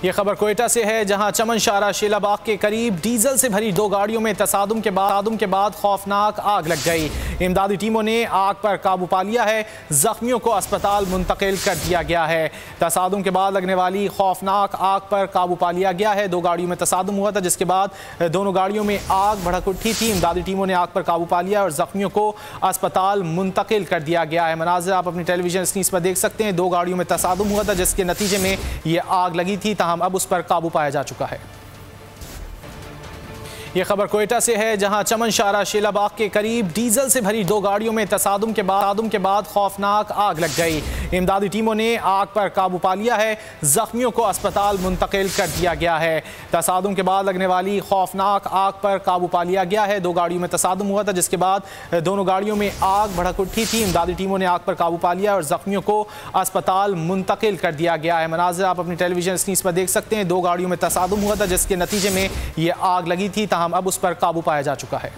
ये खबर कोयटा से है, जहां चमन शाहरा शेलाबाग के करीब डीजल से भरी दो गाड़ियों में तसादुम के बाद खौफनाक आग लग गई। इमदादी टीमों ने आग पर काबू पा लिया है। जख्मियों को अस्पताल मुंतकिल कर दिया गया है। तसादुम के बाद लगने वाली खौफनाक आग पर काबू पा लिया गया है। दो गाड़ियों में तसादुम हुआ था, जिसके बाद दोनों गाड़ियों में आग भड़क उठी थी। इमदादी टीमों ने आग पर काबू पा लिया और जख्मियों को अस्पताल मुंतकिल कर दिया गया है। मनाज़िर आप अपनी टेलीविजन स्क्रीन पर देख सकते हैं। दो गाड़ियों में तसादुम हुआ था, जिसके नतीजे में ये आग लगी थी। अब उस पर काबू पाया जा चुका है। ये खबर कोयटा से है, जहां चमन शाहरा शेलाबाग के करीब डीजल से भरी दो गाड़ियों में तसादुम के बाद खौफनाक आग लग गई। इमदादी टीमों ने आग पर काबू पा लिया है। जख्मियों को अस्पताल मुंतकिल कर दिया गया है। तसादुम के बाद लगने वाली खौफनाक आग पर काबू पा लिया गया है। दो गाड़ियों में तसादुम हुआ था, जिसके बाद दोनों गाड़ियों में आग भड़क उठी थी। इमदादी टीमों ने आग पर काबू पा लिया और जख्मियों को अस्पताल मुंतकिल कर दिया गया है। मनाज़िर आप अपनी टेलीविजन स्क्रीन पर देख सकते हैं। दो गाड़ियों में तसादुम हुआ था, जिसके नतीजे में ये आग लगी थी। अब उस पर काबू पाया जा चुका है।